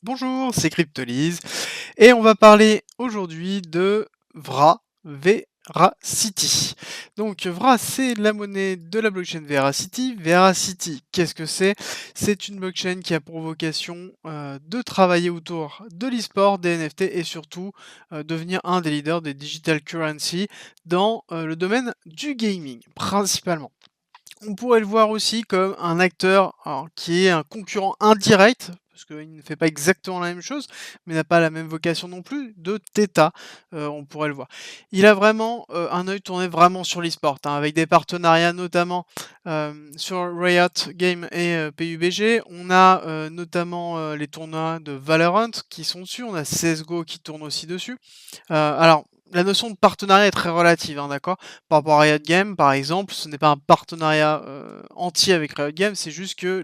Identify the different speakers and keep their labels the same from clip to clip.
Speaker 1: Bonjour, c'est Cryptolyse et on va parler aujourd'hui de Veracity. Donc Vra, c'est la monnaie de la blockchain Veracity. Veracity, qu'est-ce que c'est? C'est une blockchain qui a pour vocation de travailler autour de l'e-sport, des NFT et surtout devenir un des leaders des digital currency dans le domaine du gaming principalement. On pourrait le voir aussi comme un acteur, alors qui est un concurrent indirect, parce qu'il ne fait pas exactement la même chose, mais n'a pas la même vocation non plus, de Theta, on pourrait le voir. Il a vraiment, un œil tourné vraiment sur l'e-sport, hein, avec des partenariats notamment, sur Riot Games et PUBG. On a, notamment, les tournois de Valorant qui sont dessus, on a CS:GO qui tourne aussi dessus. Alors, la notion de partenariat est très relative, hein, d'accord? Par rapport à Riot Games, par exemple, ce n'est pas un partenariat, entier avec Riot Games, c'est juste que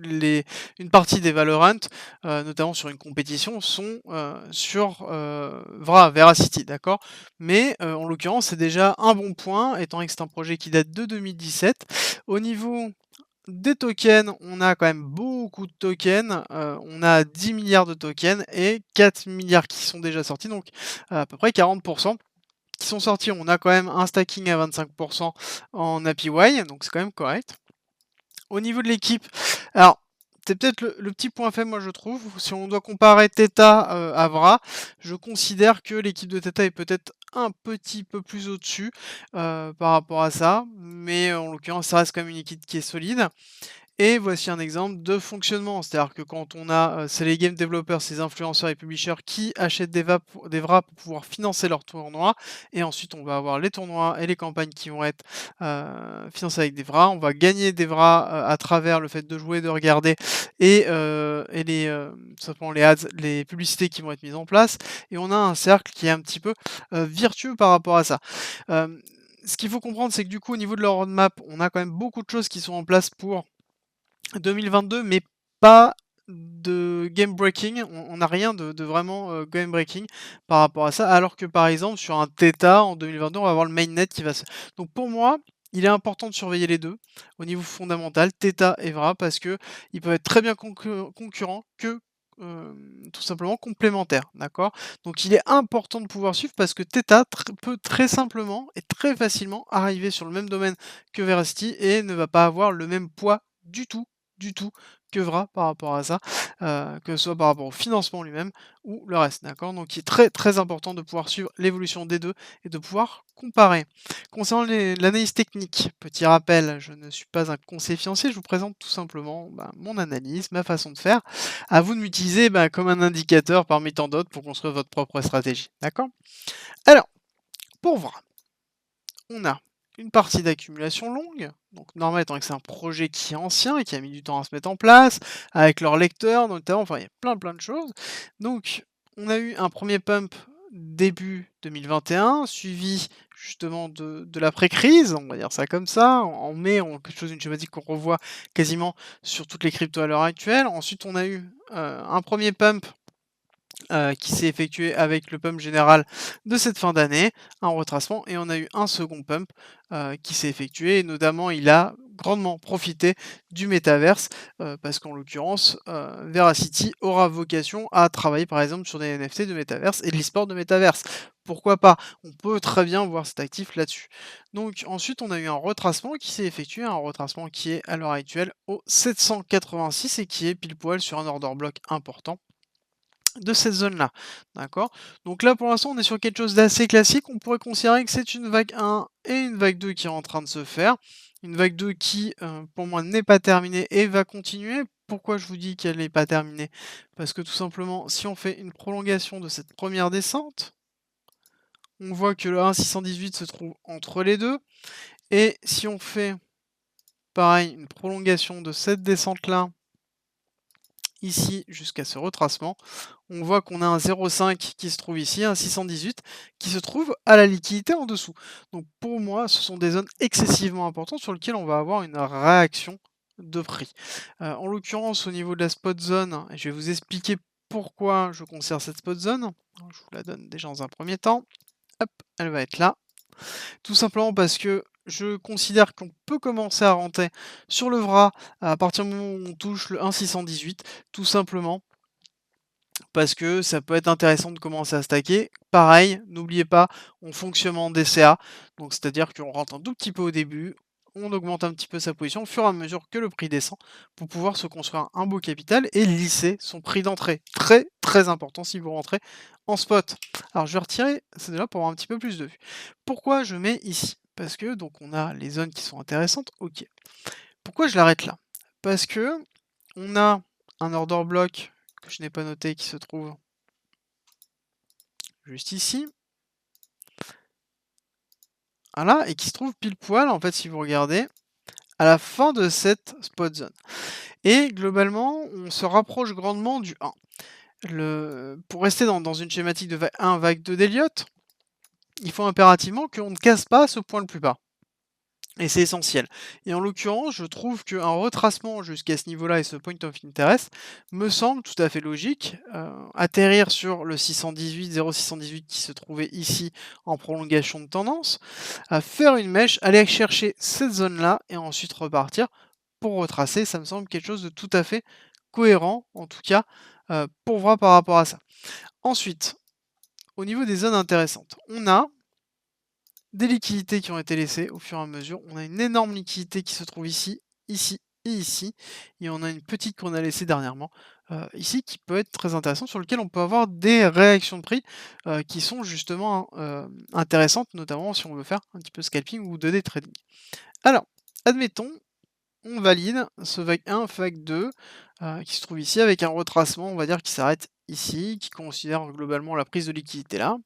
Speaker 1: une partie des Valorant, notamment sur une compétition, sont, sur, Veracity, d'accord? Mais, en l'occurrence, c'est déjà un bon point, étant donné que c'est un projet qui date de 2017. Au niveau des tokens, on a quand même beaucoup de tokens, on a 10 milliards de tokens et 4 milliards qui sont déjà sortis, donc à peu près 40 qui sont sortis. On a quand même un stacking à 25 en APY, donc c'est quand même correct. Au niveau de l'équipe, alors c'est peut-être le petit point faible, moi je trouve. Si on doit comparer Theta à Vra, je considère que l'équipe de Theta est peut-être un petit peu plus au-dessus par rapport à ça, mais en l'occurrence, ça reste quand même une équipe qui est solide. Et voici un exemple de fonctionnement, c'est-à-dire que quand on a, c'est les game developers, ces influenceurs et publishers qui achètent des VRA pour pouvoir financer leurs tournois et ensuite on va avoir les tournois et les campagnes qui vont être, financées avec des VRA. On va gagner des VRA, à travers le fait de jouer, de regarder et tout simplement les ads, les publicités qui vont être mises en place et on a un cercle qui est un petit peu, vertueux par rapport à ça. Ce qu'il faut comprendre, c'est que du coup au niveau de leur roadmap, on a quand même beaucoup de choses qui sont en place pour 2022, mais pas de game breaking. On n'a rien de vraiment, game breaking par rapport à ça. Alors que par exemple sur un Theta en 2022, on va avoir le mainnet qui va se donc pour moi, il est important de surveiller les 2 au niveau fondamental, Theta et Vra, parce qu'ils peuvent être très bien concurrents que, tout simplement complémentaires, d'accord? Donc il est important de pouvoir suivre parce que Theta peut très simplement et très facilement arriver sur le même domaine que Veracity et ne va pas avoir le même poids du tout que Vra par rapport à ça, que ce soit par rapport au financement lui-même ou le reste, d'accord? Donc il est très, très important de pouvoir suivre l'évolution des 2 et de pouvoir comparer. Concernant l'analyse technique, petit rappel, je ne suis pas un conseiller financier, je vous présente tout simplement, mon analyse, ma façon de faire. À vous de m'utiliser, comme un indicateur parmi tant d'autres pour construire votre propre stratégie, d'accord? Alors, pour Vra, on a une partie d'accumulation longue, donc normal étant que c'est un projet qui est ancien et qui a mis du temps à se mettre en place, avec leur lecteur notamment, enfin il y a plein de choses. Donc on a eu un premier pump début 2021, suivi justement de l'après-crise, on va dire ça comme ça. En mai, on quelque chose d'une schématique qu'on revoit quasiment sur toutes les cryptos à l'heure actuelle. Ensuite, on a eu un premier pump qui s'est effectué avec le pump général de cette fin d'année, un retracement et on a eu un second pump, qui s'est effectué et notamment il a grandement profité du métaverse, parce qu'en l'occurrence, Veracity aura vocation à travailler par exemple sur des NFT de métaverse et de l'e-sport de métaverse. Pourquoi pas? On peut très bien voir cet actif là-dessus. Donc ensuite on a eu un retracement qui s'est effectué, un retracement qui est à l'heure actuelle au 786 et qui est pile poil sur un order block important de cette zone-là, d'accord? Donc là, pour l'instant, on est sur quelque chose d'assez classique. On pourrait considérer que c'est une vague 1 et une vague 2 qui est en train de se faire. Une vague 2 qui, pour moi, n'est pas terminée et va continuer. Pourquoi je vous dis qu'elle n'est pas terminée? Parce que tout simplement, si on fait une prolongation de cette première descente, on voit que le 1,618 se trouve entre les deux. Et si on fait, pareil, une prolongation de cette descente-là, ici jusqu'à ce retracement, on voit qu'on a un 0,5 qui se trouve ici, un 618 qui se trouve à la liquidité en dessous. Donc pour moi, ce sont des zones excessivement importantes sur lesquelles on va avoir une réaction de prix. En l'occurrence, au niveau de la spot zone, je vais vous expliquer pourquoi je considère cette spot zone. Je vous la donne déjà dans un premier temps. Hop, elle va être là. Tout simplement parce que je considère qu'on peut commencer à rentrer sur le VRA à partir du moment où on touche le 1,618, tout simplement parce que ça peut être intéressant de commencer à stacker. Pareil, n'oubliez pas, on fonctionne en DCA, donc c'est-à-dire qu'on rentre un tout petit peu au début, on augmente un petit peu sa position au fur et à mesure que le prix descend pour pouvoir se construire un beau capital et lisser son prix d'entrée. Très très important si vous rentrez en spot. Alors je vais retirer celle-là pour avoir un petit peu plus de vue. Pourquoi je mets ici? Parce que donc on a les zones qui sont intéressantes, ok. Pourquoi je l'arrête là? Parce que on a un order block que je n'ai pas noté qui se trouve juste ici. Voilà, et qui se trouve pile poil, en fait, si vous regardez, à la fin de cette spot zone. Et globalement, on se rapproche grandement du 1. Pour rester dans une schématique de vague 1, vague 2 d'Elliott, il faut impérativement qu'on ne casse pas ce point le plus bas. Et c'est essentiel. Et en l'occurrence, je trouve qu'un retracement jusqu'à ce niveau-là et ce point of interest me semble tout à fait logique. Atterrir sur le 618, 0,618 qui se trouvait ici en prolongation de tendance, à faire une mèche, aller chercher cette zone-là et ensuite repartir pour retracer, ça me semble quelque chose de tout à fait cohérent, en tout cas, pour voir par rapport à ça. Ensuite, au niveau des zones intéressantes, on a des liquidités qui ont été laissées au fur et à mesure. On a une énorme liquidité qui se trouve ici, ici et ici. Et on a une petite qu'on a laissée dernièrement ici qui peut être très intéressante, sur lequel on peut avoir des réactions de prix qui sont justement intéressantes, notamment si on veut faire un petit peu scalping ou de day trading. Alors, admettons, on valide ce vague 1, vague 2 qui se trouve ici avec un retracement, on va dire, qui s'arrête ici, qui considère globalement la prise de liquidité là.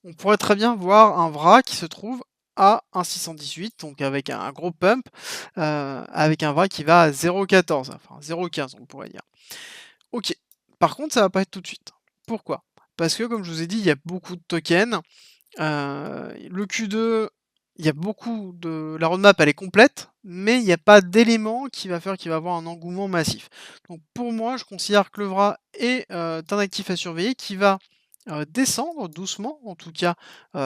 Speaker 1: On pourrait très bien voir un VRA qui se trouve à 1,618, donc avec un gros pump, avec un VRA qui va à 0,14, enfin 0,15 on pourrait dire. Ok, par contre ça va pas être tout de suite. Pourquoi? Parce que comme je vous ai dit, il y a beaucoup de tokens. Le Q2, il y a beaucoup de... La roadmap elle est complète, mais il n'y a pas d'élément qui va faire qu'il va avoir un engouement massif. Donc pour moi, je considère que le VRA est un actif à surveiller qui va descendre doucement, en tout cas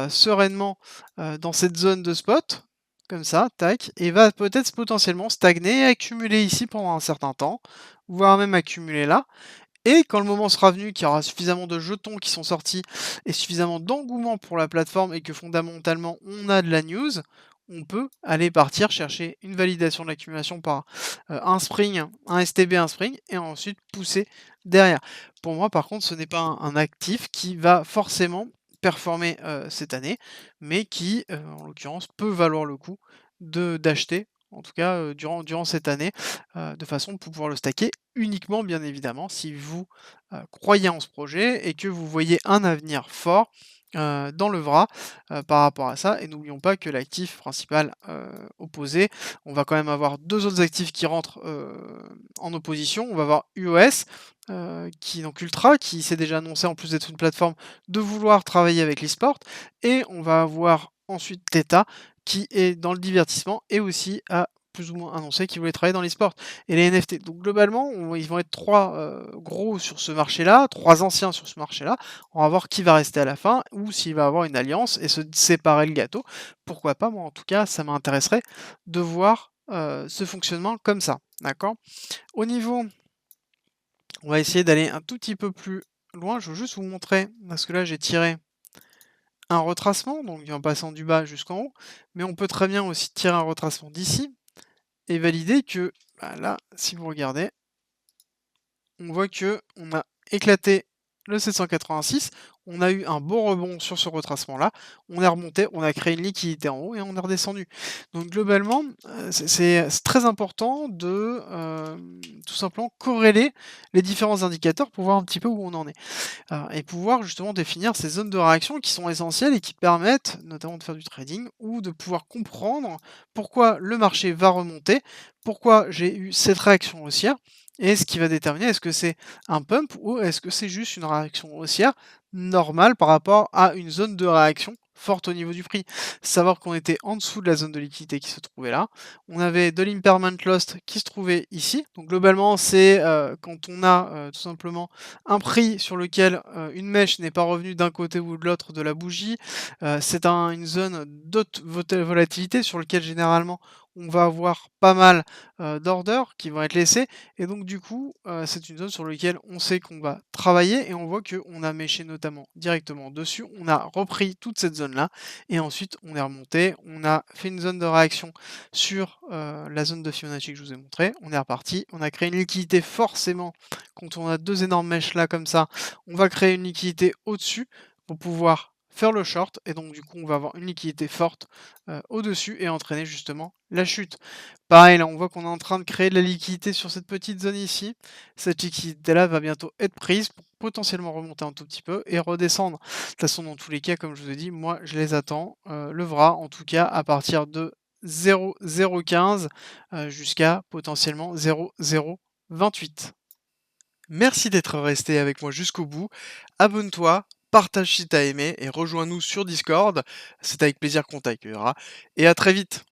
Speaker 1: sereinement dans cette zone de spot, comme ça, tac, et va peut-être potentiellement stagner et accumuler ici pendant un certain temps, voire même accumuler là. Et quand le moment sera venu, qu'il y aura suffisamment de jetons qui sont sortis et suffisamment d'engouement pour la plateforme et que fondamentalement on a de la news, on peut aller partir chercher une validation de l'accumulation par un spring, un STB, un spring, et ensuite pousser derrière. Pour moi, par contre, ce n'est pas un actif qui va forcément performer cette année, mais qui, en l'occurrence, peut valoir le coup d'acheter, en tout cas durant cette année, de façon pour pouvoir le stacker uniquement, bien évidemment, si vous croyez en ce projet et que vous voyez un avenir fort dans le VRA par rapport à ça. Et n'oublions pas que l'actif principal opposé, on va quand même avoir deux autres actifs qui rentrent en opposition. On va avoir UOS, qui donc Ultra, qui s'est déjà annoncé en plus d'être une plateforme de vouloir travailler avec l'e-sport. Et on va avoir ensuite Theta, qui est dans le divertissement et aussi a plus ou moins annoncé qu'ils voulaient travailler dans l'e-sport et les NFT. Donc globalement, ils vont être trois gros sur ce marché-là, trois anciens sur ce marché-là. On va voir qui va rester à la fin ou s'il va avoir une alliance et se séparer le gâteau. Pourquoi pas, moi en tout cas, ça m'intéresserait de voir ce fonctionnement comme ça. D'accord? Au niveau, on va essayer d'aller un tout petit peu plus loin. Je veux juste vous montrer, parce que là j'ai tiré un retracement, donc en passant du bas jusqu'en haut, mais on peut très bien aussi tirer un retracement d'ici et valider que, bah là, si vous regardez, on voit que on a éclaté le 786, on a eu un beau rebond sur ce retracement-là, on est remonté, on a créé une liquidité en haut et on est redescendu. Donc globalement, c'est très important de tout simplement corréler les différents indicateurs pour voir un petit peu où on en est. Et pouvoir justement définir ces zones de réaction qui sont essentielles et qui permettent notamment de faire du trading ou de pouvoir comprendre pourquoi le marché va remonter, pourquoi j'ai eu cette réaction haussière et ce qui va déterminer est-ce que c'est un pump ou est-ce que c'est juste une réaction haussière normale par rapport à une zone de réaction forte au niveau du prix. Savoir qu'on était en dessous de la zone de liquidité qui se trouvait là. On avait de l'impermanent lost qui se trouvait ici. Donc globalement, c'est quand on a tout simplement un prix sur lequel une mèche n'est pas revenue d'un côté ou de l'autre de la bougie. C'est une zone d'haute volatilité sur lequel généralement on va avoir pas mal, d'orders qui vont être laissés et donc du coup, c'est une zone sur lequel on sait qu'on va travailler et on voit qu'on a méché notamment directement dessus. On a repris toute cette zone-là et ensuite on est remonté, on a fait une zone de réaction sur, la zone de Fibonacci que je vous ai montré. On est reparti, on a créé une liquidité forcément quand on a 2 énormes mèches là comme ça, on va créer une liquidité au-dessus pour pouvoir faire le short et donc du coup on va avoir une liquidité forte, au-dessus et entraîner justement la chute. Pareil là on voit qu'on est en train de créer de la liquidité sur cette petite zone ici. Cette liquidité-là va bientôt être prise pour potentiellement remonter un tout petit peu et redescendre. De toute façon dans tous les cas comme je vous ai dit, moi je les attends, le VRA en tout cas à partir de 0,015, jusqu'à potentiellement 0,028. Merci d'être resté avec moi jusqu'au bout. Abonne-toi, partage si t'as aimé et rejoins-nous sur Discord. C'est avec plaisir qu'on t'accueillera. Et à très vite.